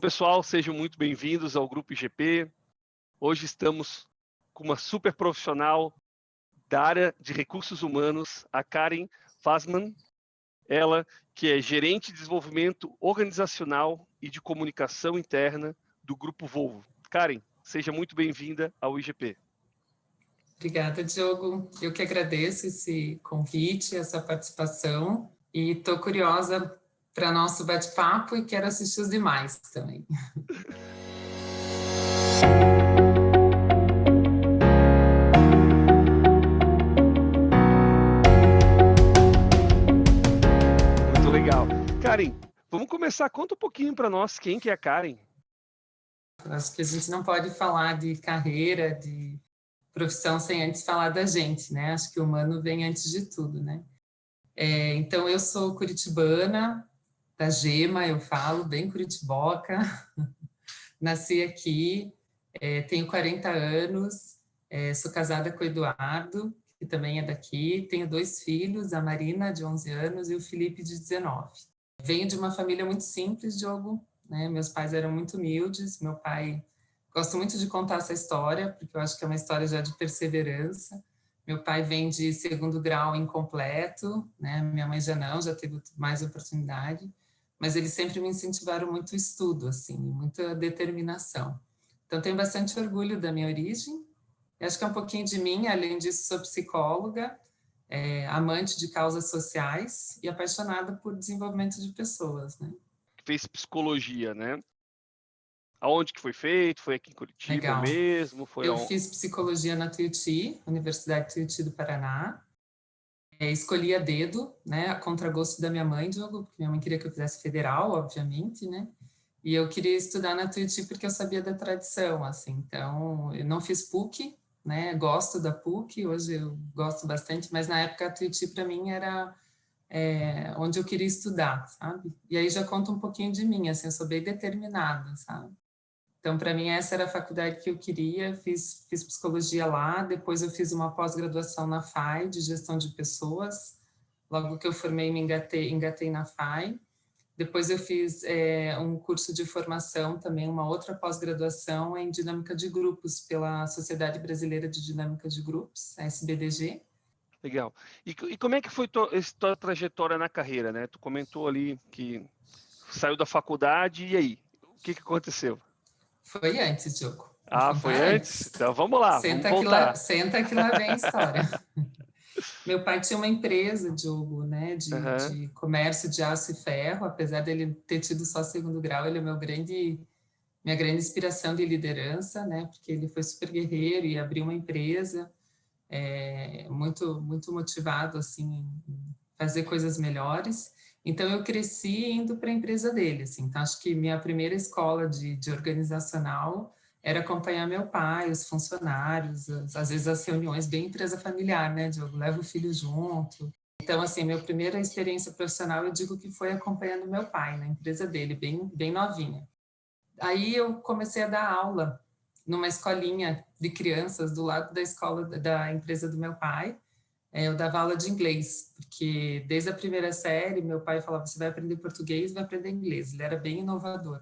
pessoal, sejam muito bem-vindos ao Grupo IGP. Hoje estamos com uma super profissional da área de recursos humanos, a Karen Fassmann, ela que é gerente de desenvolvimento organizacional e de comunicação interna do Grupo Volvo. Karen, seja muito bem-vinda ao IGP. Obrigada, Diogo. Eu que agradeço esse convite, essa participação, e estou curiosa para nosso bate-papo e quero assistir os demais também. Muito legal. Karen, vamos começar. Conta um pouquinho para nós quem que é a Karen. Acho que a gente não pode falar de carreira, de profissão sem antes falar da gente, né? Acho que o humano vem antes de tudo, né? Então, eu sou curitibana, da Gema, eu falo, bem curitiboca. Nasci aqui, tenho 40 anos, sou casada com o Eduardo, que também é daqui. Tenho 2 filhos, a Marina, de 11 anos, e o Felipe, de 19. Venho de uma família muito simples, Diogo, né? Meus pais eram muito humildes, meu pai... Gosto muito de contar essa história, porque eu acho que é uma história já de perseverança. Meu pai vem de 2º grau incompleto, né? Minha mãe já não, já teve mais oportunidade, mas eles sempre me incentivaram muito o estudo, assim, muita determinação. Então, tenho bastante orgulho da minha origem. Eu acho que é um pouquinho de mim, além disso, sou psicóloga, amante de causas sociais e apaixonada por desenvolvimento de pessoas, né? Fez psicologia, né? Aonde que foi feito? Foi aqui em Curitiba Legal. mesmo? Eu fiz psicologia na Tuiuti, Universidade Tuiuti do Paraná. Escolhi a dedo, né, a contragosto da minha mãe, Diogo, porque minha mãe queria que eu fizesse federal, obviamente, né? E eu queria estudar na Tuiuti porque eu sabia da tradição, assim. Então, eu não fiz PUC, né? Gosto da PUC, hoje eu gosto bastante, mas na época a Tuiuti para mim era onde eu queria estudar, sabe? E aí já conta um pouquinho de mim, assim, eu sou bem determinada, sabe? Então, para mim, essa era a faculdade que eu queria, fiz psicologia lá, depois eu fiz uma pós-graduação na FAI, de gestão de pessoas, logo que eu formei, me engatei na FAI, depois eu fiz um curso de formação também, uma outra pós-graduação em dinâmica de grupos, pela Sociedade Brasileira de Dinâmica de Grupos, a SBDG. Legal. E como é que foi tua trajetória na carreira, né? Tu comentou ali que saiu da faculdade, e aí? O que aconteceu? Foi antes, Diogo. Vou Ah, foi contar antes? antes. Então vamos lá, vamos voltar. Senta que lá vem a história. Meu pai tinha uma empresa, Diogo, né, Uhum. de comércio de aço e ferro, apesar dele ter tido só 2º grau, ele é minha grande inspiração de liderança, né, porque ele foi super guerreiro e abriu uma empresa, muito motivado, assim, em fazer coisas melhores. Então, eu cresci indo para a empresa dele, assim. Então, acho que minha primeira escola de organizacional era acompanhar meu pai, os funcionários, às vezes as reuniões, bem empresa familiar, né, Diogo? Leva o filho junto. Então, assim, minha primeira experiência profissional, eu digo que foi acompanhando meu pai, na empresa dele, bem novinha. Aí eu comecei a dar aula numa escolinha de crianças do lado da escola da empresa do meu pai. Eu dava aula de inglês, porque desde a primeira série, meu pai falava, você vai aprender português, vai aprender inglês. Ele era bem inovador.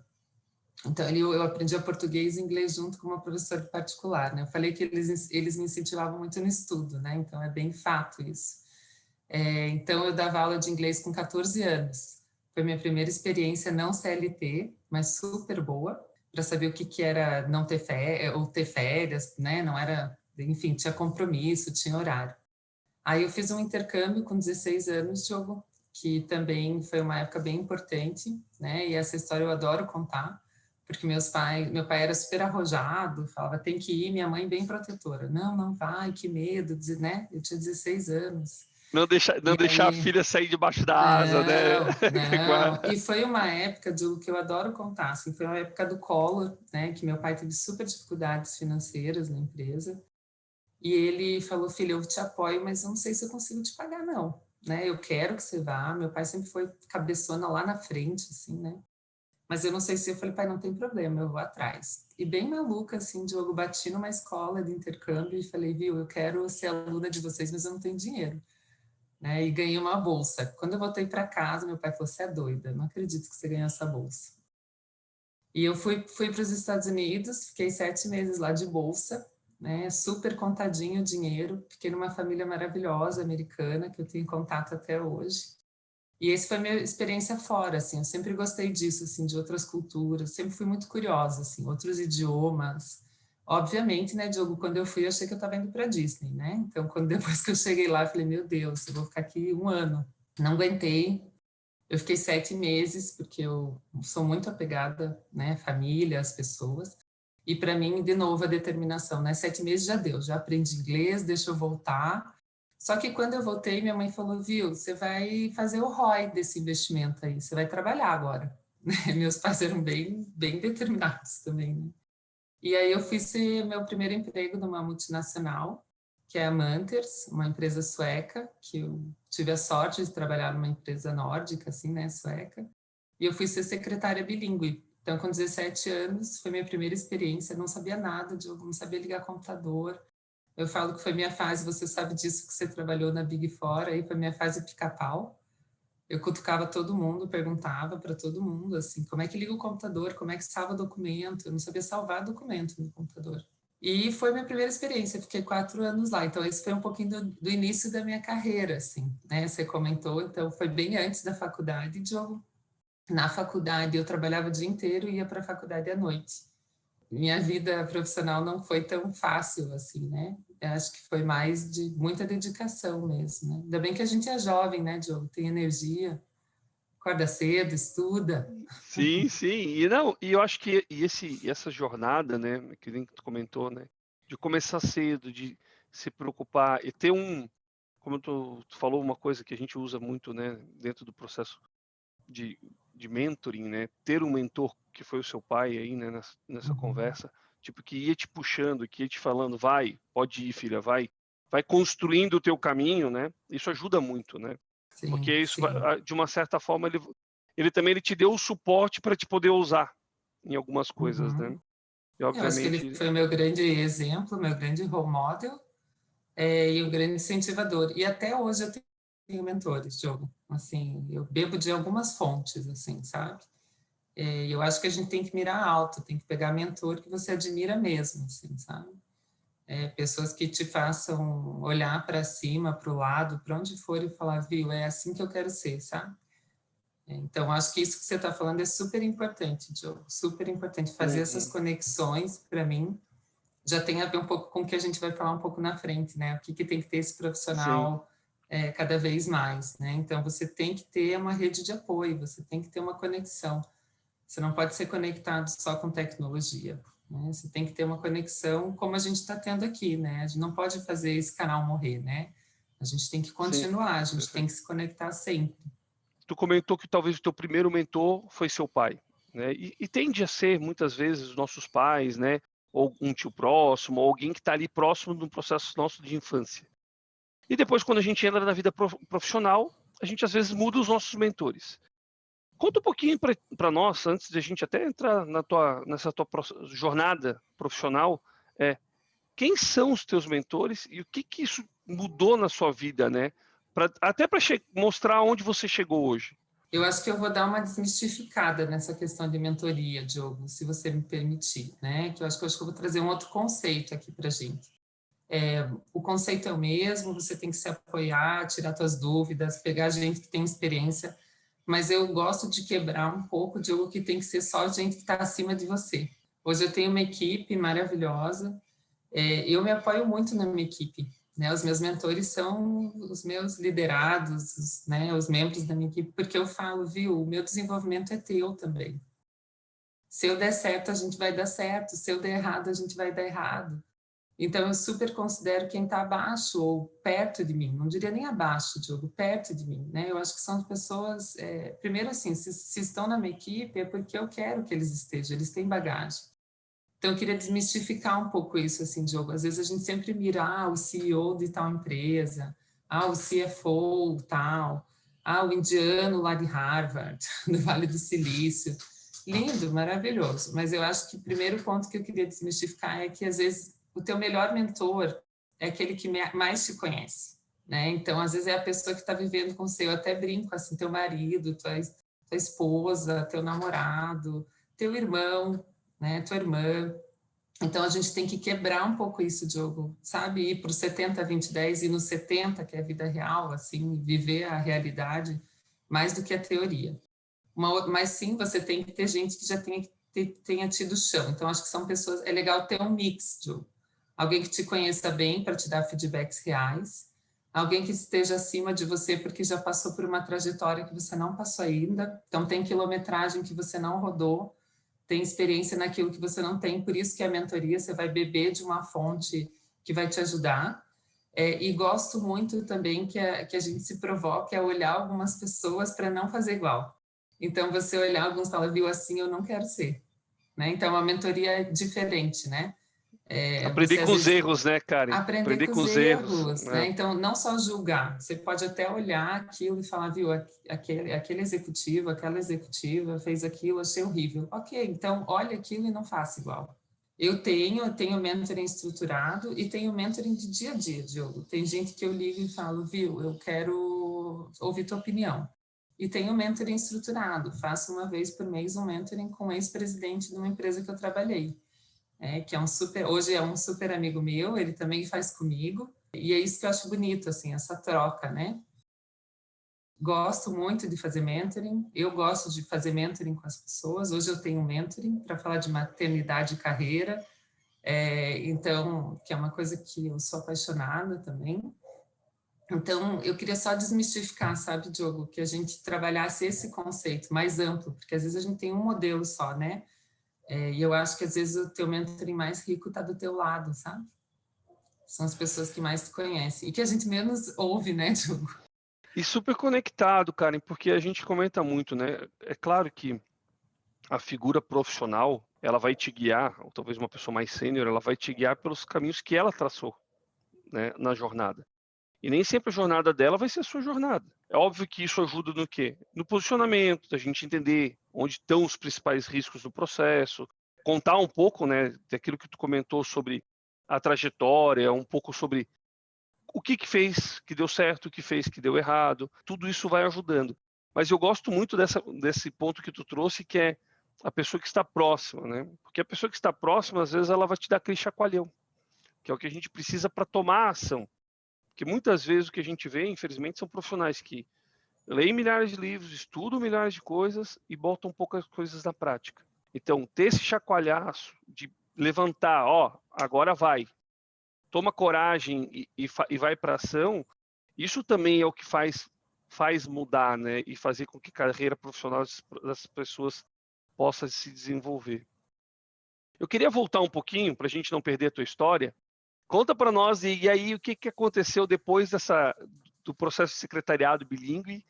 Então, eu aprendia português e inglês junto com uma professora particular, né? Eu falei que eles me incentivavam muito no estudo, né? Então, é bem fato isso. Então, eu dava aula de inglês com 14 anos. Foi minha primeira experiência não CLT, mas super boa, para saber o que era não ter férias, ou ter férias, né? Não era, enfim, tinha compromisso, tinha horário. Aí eu fiz um intercâmbio com 16 anos, Diogo, que também foi uma época bem importante, né? E essa história eu adoro contar, porque meu pai era super arrojado, falava, tem que ir, minha mãe bem protetora. Não, não vai, que medo, né? Eu tinha 16 anos. Não E deixar a aí, filha sair debaixo da asa, né? não. E foi uma época, Diogo, que eu adoro contar, assim, foi uma época do Collor, né? Que meu pai teve super dificuldades financeiras na empresa. E ele falou, filha, eu te apoio, mas eu não sei se eu consigo te pagar, não. Né? Eu quero que você vá. Meu pai sempre foi cabeçona lá na frente, assim, né? Mas eu não sei se... Eu falei, pai, não tem problema, eu vou atrás. E bem maluca, assim, Diogo, bati numa escola de intercâmbio e falei, viu, eu quero ser aluna de vocês, mas eu não tenho dinheiro. Né? E ganhei uma bolsa. Quando eu voltei para casa, meu pai falou, você é doida, não acredito que você ganhou essa bolsa. E eu fui para os Estados Unidos, fiquei 7 meses lá de bolsa, né? Super contadinho o dinheiro, fiquei numa família maravilhosa americana, que eu tenho contato até hoje. E essa foi a minha experiência fora, assim, eu sempre gostei disso, assim, de outras culturas, sempre fui muito curiosa, assim, outros idiomas. Obviamente, né, Diogo, quando eu fui, eu achei que eu estava indo para Disney, né? Então, depois que eu cheguei lá, eu falei, meu Deus, eu vou ficar aqui 1 ano. Não aguentei, eu fiquei 7 meses, porque eu sou muito apegada, né, à família, às pessoas. E para mim, de novo, a determinação, né? 7 meses já deu, já aprendi inglês, deixa eu voltar. Só que quando eu voltei, minha mãe falou, viu, você vai fazer o ROI desse investimento aí, você vai trabalhar agora. Meus pais eram bem determinados também, né? E aí eu fiz meu primeiro emprego numa multinacional, que é a Manters, uma empresa sueca, que eu tive a sorte de trabalhar numa empresa nórdica, assim, né, sueca. E eu fui ser secretária bilíngue. Então, com 17 anos, foi minha primeira experiência, não sabia nada, não sabia ligar computador. Eu falo que foi minha fase, você sabe disso, que você trabalhou na Big Four, aí foi minha fase pica-pau. Eu cutucava todo mundo, perguntava para todo mundo, assim, como é que liga o computador, como é que salva documento, eu não sabia salvar documento no computador. E foi minha primeira experiência, fiquei 4 anos lá, então esse foi um pouquinho do início da minha carreira, assim, né, você comentou, então foi bem antes da faculdade, Diogo. Na faculdade eu trabalhava o dia inteiro e ia para a faculdade à noite. Minha vida profissional não foi tão fácil assim, né? Eu acho que foi mais de muita dedicação mesmo, né? Ainda bem que a gente é jovem, né, Diogo? Tem energia, acorda cedo, estuda. Sim, sim. E não, e eu acho que essa jornada, né, que nem tu comentou, né, de começar cedo, de se preocupar e ter como tu falou uma coisa que a gente usa muito, né, dentro do processo de, de mentoring, né, ter um mentor que foi o seu pai aí, né, nessa Uhum. conversa, tipo, que ia te puxando, que ia te falando, vai, pode ir, filha, vai construindo o teu caminho, né, isso ajuda muito, né, porque Sim, sim. de uma certa forma, ele te deu o suporte para te poder usar em algumas coisas, Uhum. né, e Eu acho que ele obviamente, foi o meu grande exemplo, meu grande role model, e o grande incentivador. E até hoje eu tenho mentores, Diogo. Assim, eu bebo de algumas fontes, assim, sabe? Eu acho que a gente tem que mirar alto, tem que pegar mentor que você admira mesmo, assim, sabe? Pessoas que te façam olhar para cima, para o lado, para onde for e falar, viu, é assim que eu quero ser, sabe? Então, acho que isso que você está falando é super importante, Diogo, super importante. Fazer essas uhum, conexões, para mim, já tem a ver um pouco com o que a gente vai falar um pouco na frente, né? O que tem que ter esse sim, profissional cada vez mais, né? Então, você tem que ter uma rede de apoio, você tem que ter uma conexão. Você não pode ser conectado só com tecnologia, né? Você tem que ter uma conexão como a gente está tendo aqui, né? A gente não pode fazer esse canal morrer, né? A gente tem que sim, continuar, a gente tem perfeito. que se conectar sempre. Tu comentou que talvez o teu primeiro mentor foi seu pai, né? E tende a ser muitas vezes os nossos pais, né? Ou um tio próximo, ou alguém que está ali próximo do processo nosso de infância. E depois, quando a gente entra na vida profissional, a gente às vezes muda os nossos mentores. Conta um pouquinho para nós, antes de a gente até entrar nessa tua jornada profissional, quem são os teus mentores e o que isso mudou na sua vida, né? Até para mostrar onde você chegou hoje. Eu acho que eu vou dar uma desmistificada nessa questão de mentoria, Diogo, se você me permitir, né? Que eu acho que eu vou trazer um outro conceito aqui para a gente. O conceito é o mesmo, você tem que se apoiar, tirar suas dúvidas, pegar gente que tem experiência, mas eu gosto de quebrar um pouco de algo que tem que ser só gente que está acima de você. Hoje eu tenho uma equipe maravilhosa, eu me apoio muito na minha equipe, né? Os meus mentores são os meus liderados, né? Os membros da minha equipe, porque eu falo, viu, o meu desenvolvimento é teu também. Se eu der certo, a gente vai dar certo, se eu der errado, a gente vai dar errado. Então, eu super considero quem está abaixo ou perto de mim, não diria nem abaixo, Diogo, perto de mim, né? Eu acho que são pessoas, primeiro assim, se estão na minha equipe é porque eu quero que eles estejam, eles têm bagagem. Então, eu queria desmistificar um pouco isso, assim, Diogo. Às vezes a gente sempre mira, o CEO de tal empresa, o CFO tal, o indiano lá de Harvard, do Vale do Silício. Lindo, maravilhoso. Mas eu acho que o primeiro ponto que eu queria desmistificar é que, às vezes, o teu melhor mentor é aquele que mais te conhece, né? Então, às vezes, é a pessoa que está vivendo com você. Eu até brinco, assim, teu marido, tua esposa, teu namorado, teu irmão, né, tua irmã. Então, a gente tem que quebrar um pouco isso, Diogo, sabe? Ir para o 70, 20, 10 e no 70, que é a vida real, assim, viver a realidade, mais do que a teoria. Mas sim, você tem que ter gente que já tenha tido chão. Então, acho que são pessoas... É legal ter um mix, Diogo. Alguém que te conheça bem para te dar feedbacks reais, alguém que esteja acima de você porque já passou por uma trajetória que você não passou ainda, então tem quilometragem que você não rodou, tem experiência naquilo que você não tem, por isso que a mentoria, você vai beber de uma fonte que vai te ajudar. E gosto muito também que a gente se provoque a olhar algumas pessoas para não fazer igual. Então, você olhar alguns e falar, viu, assim eu não quero ser. Né? Então, é uma mentoria diferente, né? Aprender Você, às com os vezes, erros, né, Karen? aprender Aprender com com os os erros, erros, né? né? Então, não só julgar, você pode até olhar aquilo e falar, viu, aquele executivo, aquela executiva fez aquilo, achei horrível. Ok, então olha aquilo e não faça igual. Eu tenho mentoring estruturado e tenho mentoring de dia a dia, Diogo. Tem gente que eu ligo e falo, viu, eu quero ouvir tua opinião. E tenho mentoring estruturado, faço uma vez por mês um mentoring com um ex-presidente de uma empresa que eu trabalhei. Que hoje é um super amigo meu, ele também faz comigo, e é isso que eu acho bonito, assim, essa troca, né? Gosto muito de fazer mentoring, eu gosto de fazer mentoring com as pessoas, hoje eu tenho mentoring para falar de maternidade e carreira, então, que é uma coisa que eu sou apaixonada também. Então, eu queria só desmistificar, sabe, Diogo, que a gente trabalhasse esse conceito mais amplo, porque às vezes a gente tem um modelo só, né? E eu acho que às vezes o teu mentoring mais rico está do teu lado, sabe? São as pessoas que mais te conhecem e que a gente menos ouve, né, Diogo? E super conectado, Karen, porque a gente comenta muito, né? É claro que a figura profissional, ela vai te guiar, ou talvez uma pessoa mais sênior, ela vai te guiar pelos caminhos que ela traçou, né, na jornada. E nem sempre a jornada dela vai ser a sua jornada. É óbvio que isso ajuda no quê? No posicionamento, da gente entender onde estão os principais riscos do processo, contar um pouco, né, daquilo que tu comentou sobre a trajetória, um pouco sobre o que fez que deu certo, o que fez que deu errado. Tudo isso vai ajudando. Mas eu gosto muito desse ponto que tu trouxe, que é a pessoa que está próxima, né? Porque a pessoa que está próxima, às vezes, ela vai te dar aquele chacoalhão, que é o que a gente precisa para tomar a ação. Porque muitas vezes o que a gente vê, infelizmente, são profissionais que leem milhares de livros, estudam milhares de coisas e botam poucas coisas na prática. Então, ter esse chacoalhaço de levantar, ó, agora vai, toma coragem e vai para ação, isso também é o que faz mudar, né? E fazer com que a carreira profissional das pessoas possa se desenvolver. Eu queria voltar um pouquinho, para a gente não perder a tua história. Conta para nós, e aí, o que aconteceu depois do processo de secretariado bilíngue?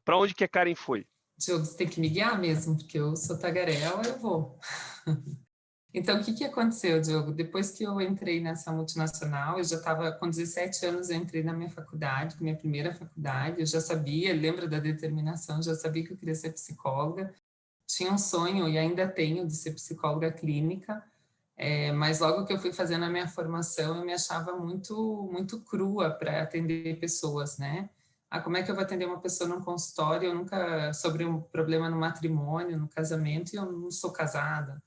Para onde que a Karen foi? Diogo, você tem que me guiar mesmo, porque eu sou tagarela, eu vou. Então, o que aconteceu, Diogo? Depois que eu entrei nessa multinacional, eu já estava com 17 anos, eu entrei na minha faculdade, minha primeira faculdade, eu já sabia, lembra da determinação, já sabia que eu queria ser psicóloga, tinha um sonho, e ainda tenho, de ser psicóloga clínica, mas logo que eu fui fazendo a minha formação, eu me achava muito, muito crua para atender pessoas, né? Como é que eu vou atender uma pessoa num consultório, eu nunca, sobre um problema no matrimônio, no casamento, e eu não sou casada?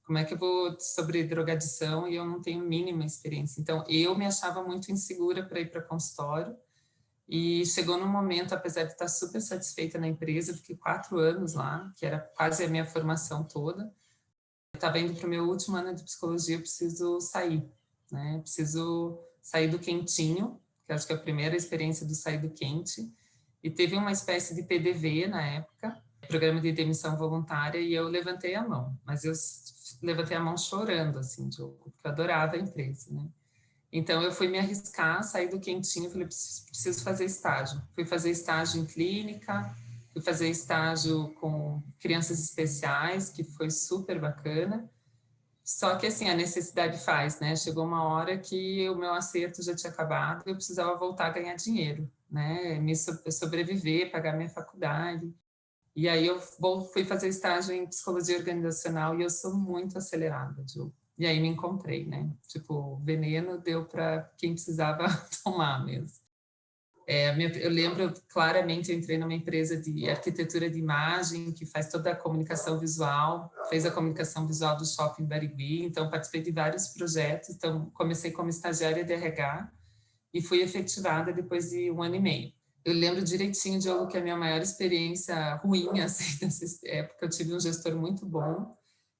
Como é que eu vou sobre drogadição e eu não tenho mínima experiência? Então, eu me achava muito insegura para ir para consultório, e chegou num momento, apesar de estar super satisfeita na empresa, eu fiquei 4 anos lá, que era quase a minha formação toda. Eu estava indo para o meu último ano de psicologia, eu preciso sair, né? Preciso sair do quentinho, que acho que é a primeira experiência do sair do quente, e teve uma espécie de PDV na época, programa de demissão voluntária, e eu levantei a mão, mas eu levantei a mão chorando, assim, porque eu adorava a empresa, né? Então, eu fui me arriscar, sair do quentinho, falei, preciso fazer estágio. Fui fazer estágio em clínica, fui fazer estágio com crianças especiais, que foi super bacana. Só que, assim, a necessidade faz, né? Chegou uma hora que o meu acerto já tinha acabado e eu precisava voltar a ganhar dinheiro, né? Me sobreviver, pagar minha faculdade. E aí eu fui fazer estágio em psicologia organizacional e eu sou muito acelerada, Ju. E aí me encontrei, né? Tipo, veneno deu para quem precisava tomar mesmo. Eu lembro claramente, eu entrei numa empresa de arquitetura de imagem, que faz toda a comunicação visual, fez a comunicação visual do Shopping Barigui, então participei de vários projetos, então comecei como estagiária de RH e fui efetivada depois de 1 ano e meio. Eu lembro direitinho, Diogo, que a minha maior experiência ruim, assim, nessa época, eu tive um gestor muito bom,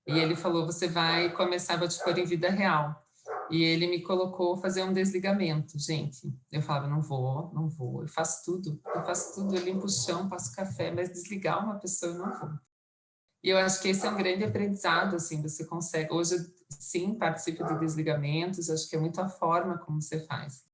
e ele falou, você vai começar, vou te pôr em vida real. E ele me colocou fazer um desligamento, gente. Eu falava, não vou, eu faço tudo, eu limpo o chão, passo café, mas desligar uma pessoa eu não vou. E eu acho que esse é um grande aprendizado, assim, você consegue, hoje, sim, participo de desligamentos, acho que é muito a forma como você faz.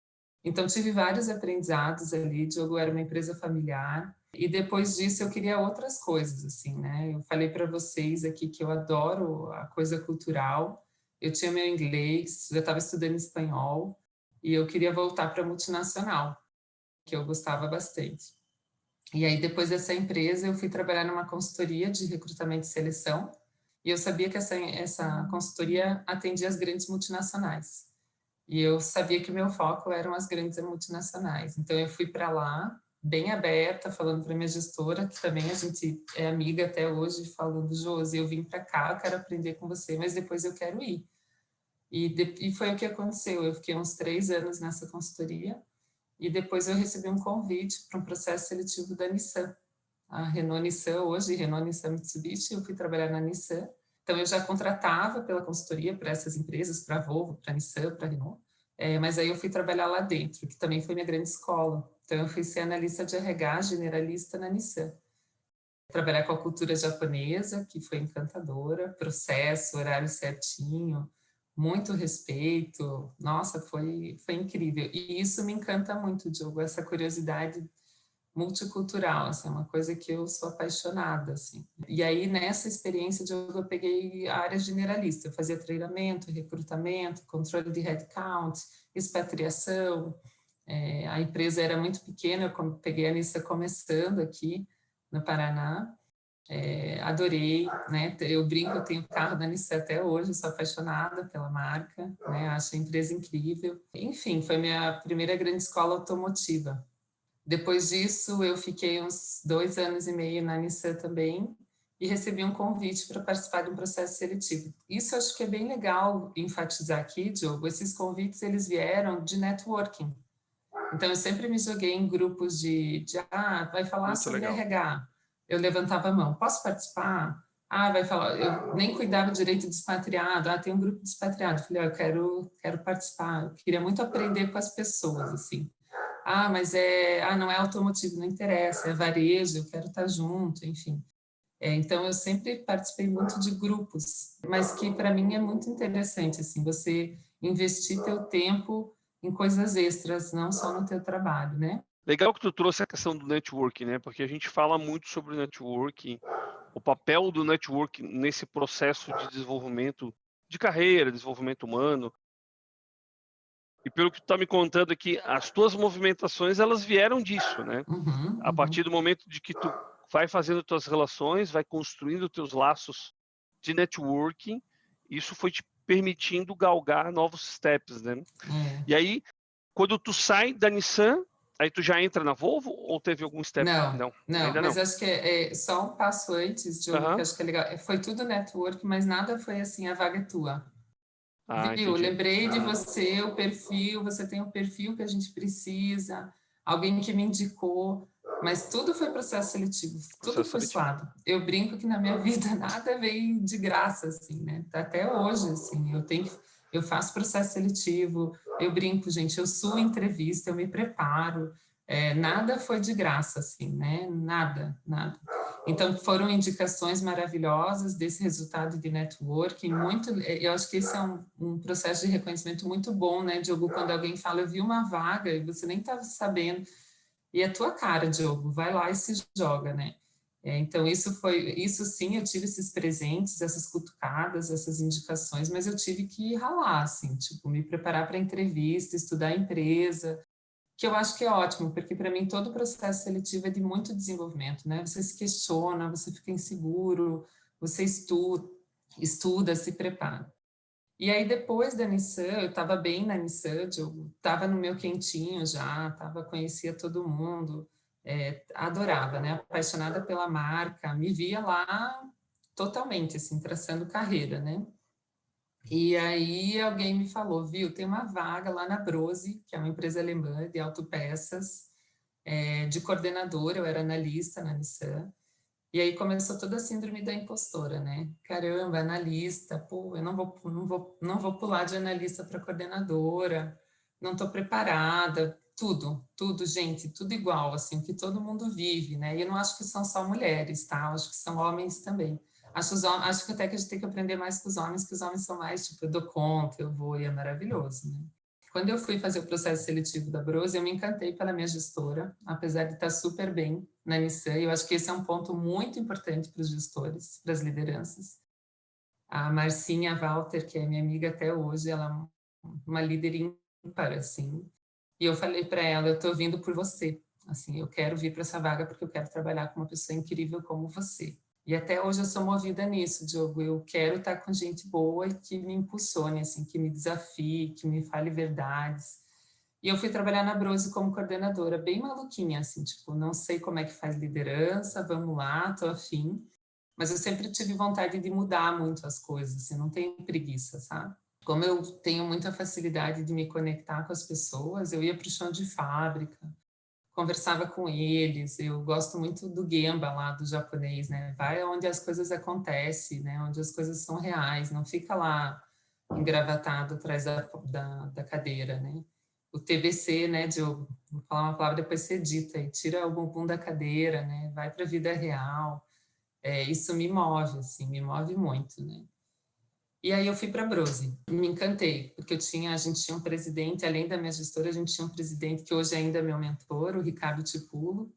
Então, tive vários aprendizados ali, Diogo era uma empresa familiar, e depois disso eu queria outras coisas, assim, né? Eu falei para vocês aqui que eu adoro a coisa cultural, eu tinha meu inglês, já estava estudando espanhol, e eu queria voltar para a multinacional, que eu gostava bastante. E aí, depois dessa empresa, eu fui trabalhar numa consultoria de recrutamento e seleção, e eu sabia que essa consultoria atendia as grandes multinacionais. E eu sabia que o meu foco eram as grandes multinacionais. Então, eu fui para lá, bem aberta, falando para minha gestora, que também a gente é amiga até hoje, falando, Josi, eu vim para cá, eu quero aprender com você, mas depois eu quero ir. E foi o que aconteceu. Eu fiquei uns 3 anos nessa consultoria, e depois eu recebi um convite para um processo seletivo da Nissan. A Renault Nissan, hoje, Renault Nissan Mitsubishi, eu fui trabalhar na Nissan. Então, eu já contratava pela consultoria para essas empresas, para a Volvo, para a Nissan, para a Renault, mas aí eu fui trabalhar lá dentro, que também foi minha grande escola. Então, eu fui ser analista de RH generalista na Nissan. Trabalhar com a cultura japonesa, que foi encantadora, processo, horário certinho, muito respeito. Nossa, foi incrível. E isso me encanta muito, Diogo, essa curiosidade multicultural, assim, é uma coisa que eu sou apaixonada, assim. E aí, nessa experiência, eu peguei a área generalista, eu fazia treinamento, recrutamento, controle de headcount, expatriação, a empresa era muito pequena, eu peguei a lista começando aqui no Paraná, adorei, né? Eu brinco, eu tenho carro da Nissan até hoje, sou apaixonada pela marca, né? Acho a empresa incrível. Enfim, foi minha primeira grande escola automotiva. Depois disso, eu fiquei uns 2 anos e meio na Nissan também e recebi um convite para participar de um processo seletivo. Isso acho que é bem legal enfatizar aqui, Diogo, esses convites eles vieram de networking. Então, eu sempre me joguei em grupos vai falar Muito sobre legal. RH. Eu levantava a mão, posso participar? Vai falar, eu nem cuidava direito de expatriado, tem um grupo de expatriado. Falei, eu quero participar, eu queria muito aprender com as pessoas, assim. Mas não é automotivo, não interessa, é varejo, eu quero estar junto, enfim. Então, eu sempre participei muito de grupos, mas que para mim é muito interessante, assim, você investir teu tempo em coisas extras, não só no teu trabalho, né? Legal que tu trouxe a questão do networking, né? Porque a gente fala muito sobre networking, o papel do networking nesse processo de desenvolvimento de carreira, desenvolvimento humano. E pelo que tu está me contando aqui, as tuas movimentações, elas vieram disso, né? A partir do momento de que tu vai fazendo tuas relações, vai construindo teus laços de networking, isso foi te permitindo galgar novos steps, né? E aí, quando tu sai da Nissan, aí tu já entra na Volvo ou teve algum step? Não, Ainda mas não. acho que é só um passo antes, Diogo, que acho que é legal. Foi tudo network, mas nada foi assim, a vaga é tua. Viu? Entendi. Lembrei de você, o perfil, você tem o perfil que a gente precisa, alguém que me indicou, mas tudo foi processo seletivo, tudo foi suado. Eu brinco que na minha vida nada veio de graça, assim, né? Até hoje, assim, eu faço processo seletivo, eu brinco, gente, eu suo entrevista, eu me preparo, nada foi de graça, assim, né? Nada, nada. Então, foram indicações maravilhosas desse resultado de networking, eu acho que esse é um processo de reconhecimento muito bom, né, Diogo, quando alguém fala, eu vi uma vaga e você nem estava sabendo, e é tua cara, Diogo, vai lá e se joga, né? Então, isso sim, eu tive esses presentes, essas cutucadas, essas indicações, mas eu tive que ralar, assim, tipo, me preparar para a entrevista, estudar a empresa, que eu acho que é ótimo, porque para mim todo o processo seletivo é de muito desenvolvimento, né? Você se questiona, você fica inseguro, você estuda, se prepara. E aí, depois da Nissan, eu estava bem na Nissan, eu estava no meu quentinho já, conhecia todo mundo, adorava, né? Apaixonada pela marca, me via lá totalmente, assim, traçando carreira, né? E aí alguém me falou, viu, tem uma vaga lá na Brose, que é uma empresa alemã de autopeças, de coordenadora, eu era analista na Nissan, e aí começou toda a síndrome da impostora, né? Caramba, analista, pô, eu não vou pular de analista para coordenadora, não estou preparada, tudo, gente, tudo igual, assim, que todo mundo vive, né? E eu não acho que são só mulheres, tá? Eu acho que são homens também. Acho que até que a gente tem que aprender mais com os homens, que os homens são mais, tipo, eu dou conta, eu vou, e é maravilhoso, né? Quando eu fui fazer o processo seletivo da Brose, eu me encantei pela minha gestora, apesar de estar super bem na Nissan. Eu acho que esse é um ponto muito importante para os gestores, para as lideranças. A Marcinha Walter, que é minha amiga até hoje, ela é uma líder ímpar, assim. E eu falei para ela, eu estou vindo por você. Assim, eu quero vir para essa vaga porque eu quero trabalhar com uma pessoa incrível como você. E até hoje eu sou movida nisso, Diogo. Eu quero estar com gente boa e que me impulsione, assim, que me desafie, que me fale verdades. E eu fui trabalhar na Brose como coordenadora, bem maluquinha, assim, tipo, não sei como é que faz liderança, vamos lá, tô afim. Mas eu sempre tive vontade de mudar muito as coisas, assim, não tenho preguiça, sabe? Como eu tenho muita facilidade de me conectar com as pessoas, eu ia para o chão de fábrica, conversava com eles. Eu gosto muito do Gemba lá, do japonês, né? Vai onde as coisas acontecem, né? Onde as coisas são reais, não fica lá engravatado atrás da cadeira, né? O TBC, né, Diogo? Vou falar uma palavra, depois você edita, e tira o bumbum da cadeira, né? Vai para a vida real. Isso me move, assim, me move muito, né? E aí eu fui para a Brose, me encantei, porque a gente tinha um presidente, além da minha gestora, a gente tinha um presidente que hoje ainda é meu mentor, o Ricardo Tipulo,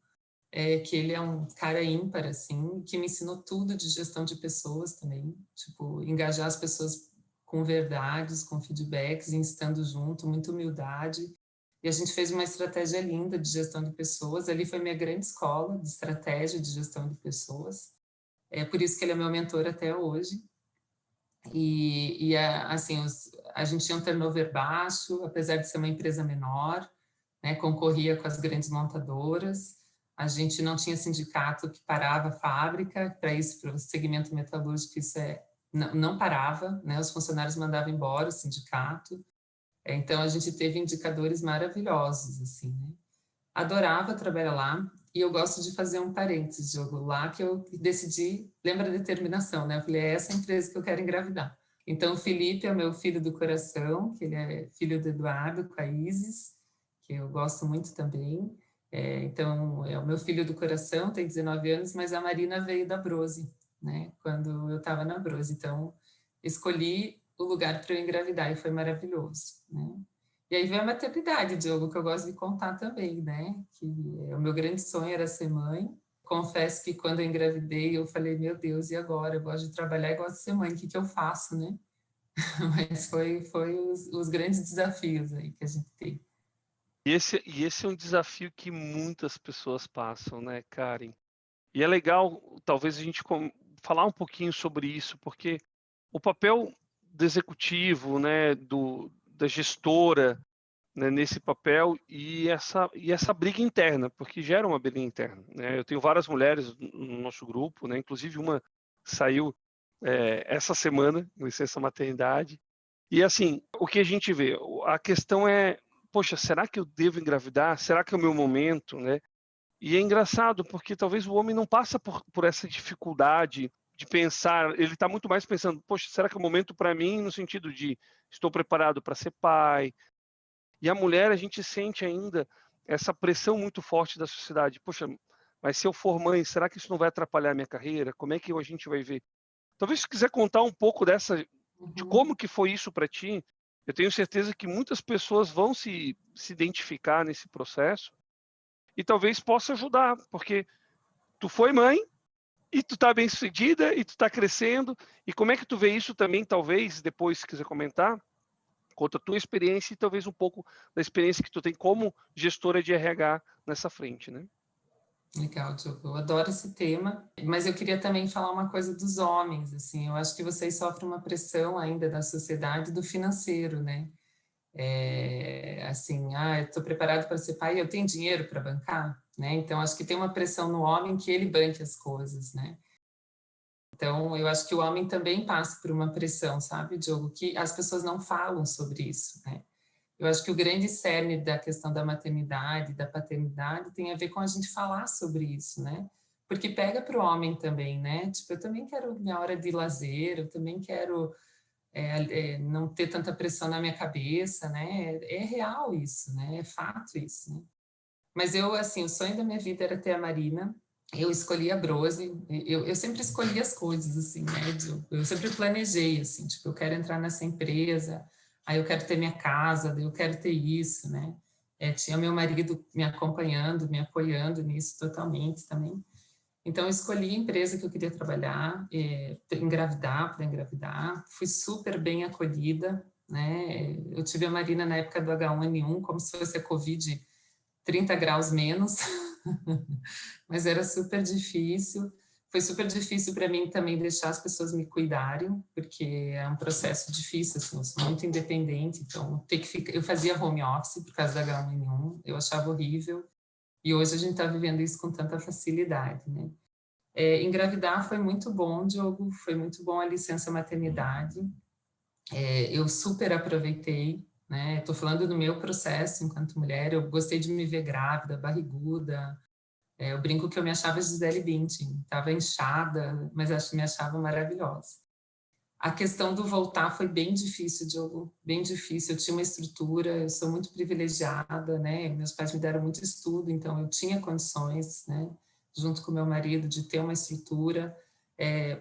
que ele é um cara ímpar, assim, que me ensinou tudo de gestão de pessoas também, tipo, engajar as pessoas com verdades, com feedbacks, estando junto, muita humildade. E a gente fez uma estratégia linda de gestão de pessoas, ali foi minha grande escola de estratégia de gestão de pessoas, é por isso que ele é meu mentor até hoje. Assim, a gente tinha um turnover baixo, apesar de ser uma empresa menor, né, concorria com as grandes montadoras. A gente não tinha sindicato que parava a fábrica, para isso, para o segmento metalúrgico, não parava, né, os funcionários mandavam embora o sindicato. Então, a gente teve indicadores maravilhosos, assim, né? Adorava trabalhar lá, e eu gosto de fazer um parênteses, Diogo, lá que eu decidi, lembra a determinação, né? Eu falei, é essa empresa que eu quero engravidar. Então, o Felipe é o meu filho do coração, que ele é filho do Eduardo com a Isis, que eu gosto muito também. Então, é o meu filho do coração, tem 19 anos, mas a Marina veio da Brose, né? Quando eu estava na Brose. Então, escolhi o lugar para eu engravidar e foi maravilhoso, né? E aí veio a maternidade, Diogo, que eu gosto de contar também, né? Que o meu grande sonho era ser mãe. Confesso que quando eu engravidei, eu falei, meu Deus, e agora? Eu gosto de trabalhar e gosto de ser mãe, o que que eu faço, né? Mas foi os grandes desafios aí que a gente teve. E esse é um desafio que muitas pessoas passam, né, Karen? E é legal, talvez, a gente falar um pouquinho sobre isso, porque o papel do executivo, né, da gestora, né, nesse papel e essa briga interna, porque gera uma briga interna, né? Eu tenho várias mulheres no nosso grupo, né? Inclusive uma saiu essa semana, licença maternidade. E assim, o que a gente vê, a questão é, poxa, será que eu devo engravidar? Será que é o meu momento, né? E é engraçado porque talvez o homem não passa por essa dificuldade de pensar, ele está muito mais pensando, poxa, será que é o momento para mim no sentido de estou preparado para ser pai? E a mulher, a gente sente ainda essa pressão muito forte da sociedade. Poxa, mas se eu for mãe, será que isso não vai atrapalhar a minha carreira? Como é que a gente vai ver? Talvez se quiser contar um pouco de como que foi isso para ti, eu tenho certeza que muitas pessoas vão se identificar nesse processo e talvez possa ajudar, porque tu foi mãe e tu tá bem sucedida e tu tá crescendo, e como é que tu vê isso também, talvez, depois se quiser comentar, conta a tua experiência e talvez um pouco da experiência que tu tem como gestora de RH nessa frente, né? Legal, Diogo. Eu adoro esse tema, mas eu queria também falar uma coisa dos homens, assim, eu acho que vocês sofrem uma pressão ainda da sociedade do financeiro, né? Assim, eu estou preparado para ser pai, eu tenho dinheiro para bancar, né? Então, acho que tem uma pressão no homem que ele banque as coisas, né? Então, eu acho que o homem também passa por uma pressão, sabe, Diogo? Que as pessoas não falam sobre isso, né? Eu acho que o grande cerne da questão da maternidade, da paternidade, tem a ver com a gente falar sobre isso, né? Porque pega para o homem também, né? Tipo, eu também quero minha hora de lazer, eu também quero não ter tanta pressão na minha cabeça, né? É real isso, né? É fato isso, né? Mas eu, assim, o sonho da minha vida era ter a Marina. Eu escolhi a Brose. Eu sempre escolhi as coisas, assim, né? Eu sempre planejei, assim, tipo, eu quero entrar nessa empresa, aí eu quero ter minha casa, eu quero ter isso, né? Tinha meu marido me acompanhando, me apoiando nisso totalmente também. Então, eu escolhi a empresa que eu queria trabalhar, para engravidar. Fui super bem acolhida, né? Eu tive a Marina na época do H1N1, como se fosse a Covid 30 graus menos, mas era super difícil. Foi super difícil para mim também deixar as pessoas me cuidarem, porque é um processo difícil, assim, eu sou muito independente, então eu fazia home office por causa da H1N1, eu achava horrível, e hoje a gente está vivendo isso com tanta facilidade, né? Engravidar foi muito bom, Diogo, foi muito bom a licença maternidade, eu super aproveitei, né? Estou falando do meu processo enquanto mulher, eu gostei de me ver grávida, barriguda, eu brinco que eu me achava Gisele Bündchen, estava inchada, mas acho que me achava maravilhosa. A questão do voltar foi bem difícil, Diogo, bem difícil. Eu tinha uma estrutura, eu sou muito privilegiada, né? Meus pais me deram muito estudo, então eu tinha condições, né? Junto com meu marido, de ter uma estrutura.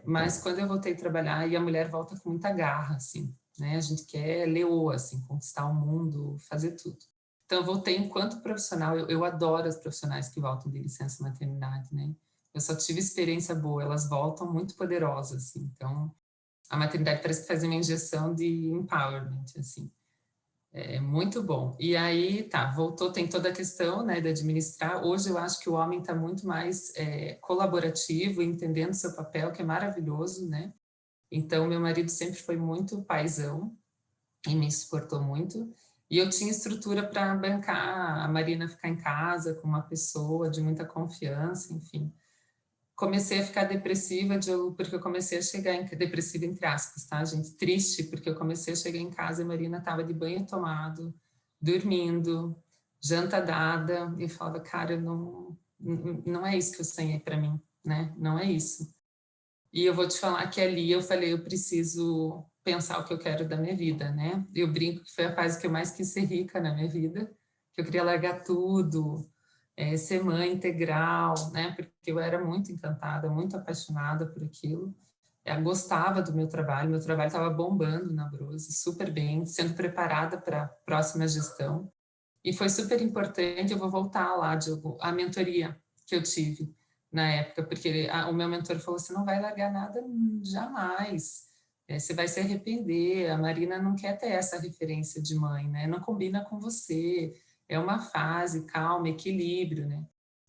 Mas quando eu voltei a trabalhar, e a mulher volta com muita garra, assim, né? A gente quer leoa, assim, conquistar o mundo, fazer tudo. Então, eu voltei enquanto profissional. Eu adoro as profissionais que voltam de licença maternidade, né? Eu só tive experiência boa, elas voltam muito poderosas, assim. Então, a maternidade parece que faz uma injeção de empowerment, assim. É muito bom. E aí, tá, voltou, tem toda a questão, né, de administrar. Hoje eu acho que o homem está muito mais colaborativo, entendendo seu papel, que é maravilhoso, né? Então, meu marido sempre foi muito paizão e me suportou muito. E eu tinha estrutura para bancar a Marina ficar em casa com uma pessoa de muita confiança, enfim. Comecei a ficar depressiva porque eu comecei a chegar depressiva entre aspas, tá, gente? Triste, porque eu comecei a chegar em casa e a Marina estava de banho tomado, dormindo, janta dada, e eu falava, cara, não é isso que eu sonhei para mim, né? Não é isso. E eu vou te falar que ali eu falei, eu preciso pensar o que eu quero da minha vida, né? Eu brinco que foi a fase que eu mais quis ser rica na minha vida, que eu queria largar tudo, ser mãe integral, né? Porque eu era muito encantada, muito apaixonada por aquilo. Eu gostava do meu trabalho estava bombando na Brose, super bem, sendo preparada para a próxima gestão. E foi super importante, eu vou voltar lá, Diogo, a mentoria que eu tive na época, porque o meu mentor falou, você não vai largar nada jamais, você vai se arrepender, a Marina não quer ter essa referência de mãe, né? Não combina com você, é uma fase, calma, equilíbrio, né?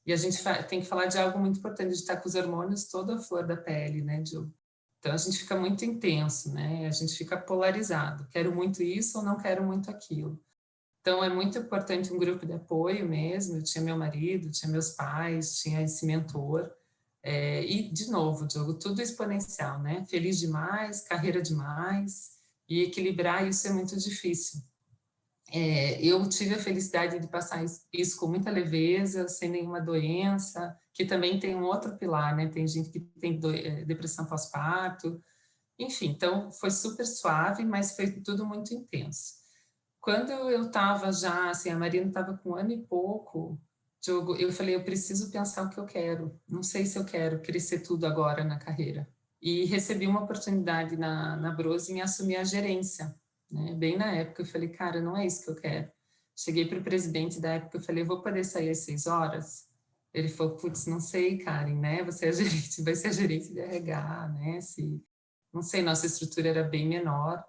E a gente tem que falar de algo muito importante, de estar com os hormônios toda a flor da pele, né, Diogo? Então a gente fica muito intenso, né? A gente fica polarizado, quero muito isso ou não quero muito aquilo. Então, é muito importante um grupo de apoio mesmo. Eu tinha meu marido, tinha meus pais, tinha esse mentor. E, de novo, Diogo, tudo exponencial, né? Feliz demais, carreira demais, e equilibrar isso é muito difícil. Eu tive a felicidade de passar isso com muita leveza, sem nenhuma doença, que também tem um outro pilar, né? Tem gente que tem depressão pós-parto. Enfim, então foi super suave, mas foi tudo muito intenso. Quando eu estava já, assim, a Marina estava com 1 ano e pouco, Diogo, eu falei, eu preciso pensar o que eu quero. Não sei se eu quero crescer tudo agora na carreira. E recebi uma oportunidade na Brose em assumir a gerência, né? Bem na época, eu falei, cara, não é isso que eu quero. Cheguei para o presidente da época, eu falei, vou poder sair às 6 horas? Ele falou, putz, não sei, Karen, né? Você é gerente, vai ser a gerente de RH, né? Não sei, nossa estrutura era bem menor.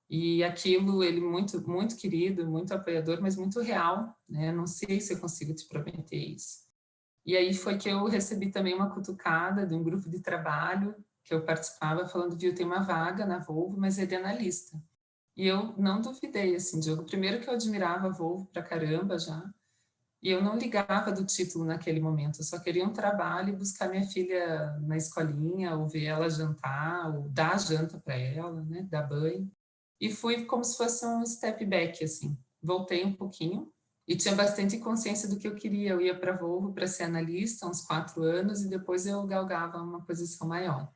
E aquilo, ele muito, muito querido, muito apoiador, mas muito real, né? Não sei se eu consigo te prometer isso. E aí foi que eu recebi também uma cutucada de um grupo de trabalho que eu participava, falando, viu, tem uma vaga na Volvo, mas é de analista. E eu não duvidei, assim, Diogo. Primeiro que eu admirava a Volvo pra caramba já, e eu não ligava do título naquele momento, eu só queria um trabalho e buscar minha filha na escolinha, ou ver ela jantar, ou dar janta para ela, né, dar banho. E fui como se fosse um step back, assim. Voltei um pouquinho e tinha bastante consciência do que eu queria. Eu ia para a Volvo para ser analista, uns 4 anos, e depois eu galgava uma posição maior.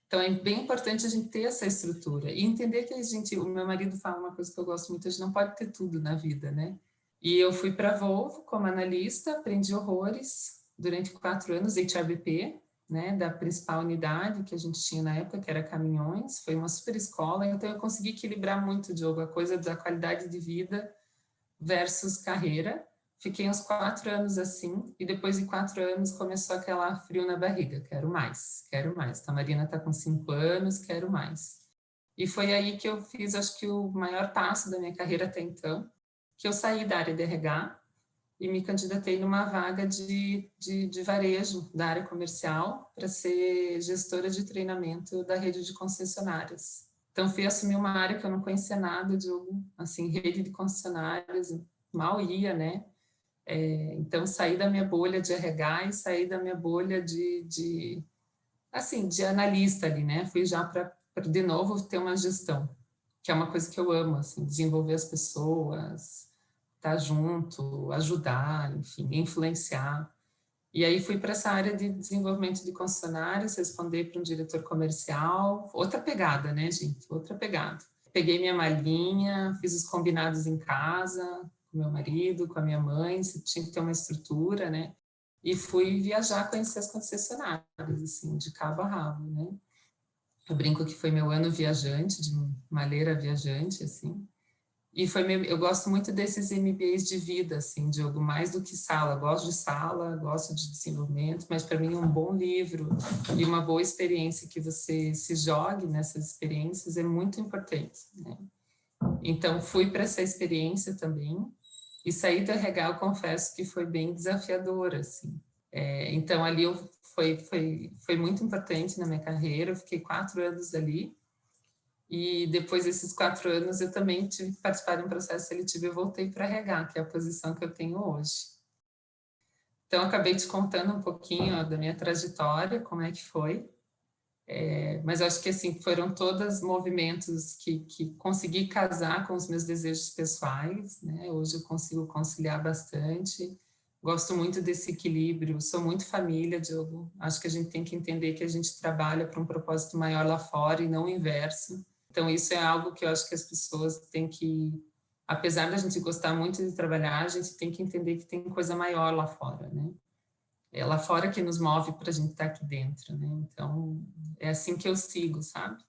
Então, é bem importante a gente ter essa estrutura e entender que a gente, o meu marido fala uma coisa que eu gosto muito, a gente não pode ter tudo na vida, né? E eu fui para a Volvo como analista, aprendi horrores durante 4 anos, HRBP, né, da principal unidade que a gente tinha na época, que era caminhões, foi uma super escola, então eu consegui equilibrar muito, Diogo, a coisa da qualidade de vida versus carreira. Fiquei uns 4 anos assim, e depois de 4 anos começou aquela frio na barriga, quero mais, quero mais. A Marina está com 5 anos, quero mais. E foi aí que eu fiz, acho que o maior passo da minha carreira até então, que eu saí da área de RH e me candidatei numa vaga de varejo da área comercial para ser gestora de treinamento da rede de concessionárias. Então, fui assumir uma área que eu não conhecia nada, de assim, rede de concessionárias, mal ia, né? Então, saí da minha bolha de RH e saí da minha bolha assim, de analista ali, né? Fui já para, de novo, ter uma gestão, que é uma coisa que eu amo, assim, desenvolver as pessoas, estar junto, ajudar, enfim, influenciar. E aí fui para essa área de desenvolvimento de concessionários, responder para um diretor comercial, outra pegada, né, gente? Outra pegada. Peguei minha malinha, fiz os combinados em casa, com meu marido, com a minha mãe, tinha que ter uma estrutura, né? E fui viajar, conhecer as concessionárias, assim, de cabo a rabo, né? Eu brinco que foi meu ano viajante, de maleira viajante, assim. E foi eu gosto muito desses MBAs de vida, assim, Diogo, mais do que sala. Gosto de sala, gosto de desenvolvimento, mas para mim um bom livro e uma boa experiência que você se jogue nessas experiências é muito importante, né? Então, fui para essa experiência também e saí do RH, eu confesso que foi bem desafiadora, assim. Então, ali foi muito importante na minha carreira, eu fiquei 4 anos ali, e depois desses 4 anos eu também tive que participar de um processo seletivo e voltei para RH, que é a posição que eu tenho hoje. Então, eu acabei te contando um pouquinho, ó, da minha trajetória, como é que foi. Mas eu acho que assim, foram todos movimentos que consegui casar com os meus desejos pessoais, né? Hoje eu consigo conciliar bastante. Gosto muito desse equilíbrio, sou muito família, Diogo. Acho que a gente tem que entender que a gente trabalha para um propósito maior lá fora e não o inverso. Então, isso é algo que eu acho que as pessoas têm que, apesar da gente gostar muito de trabalhar, a gente tem que entender que tem coisa maior lá fora, né? É lá fora que nos move para a gente estar aqui dentro, né? Então, é assim que eu sigo, sabe?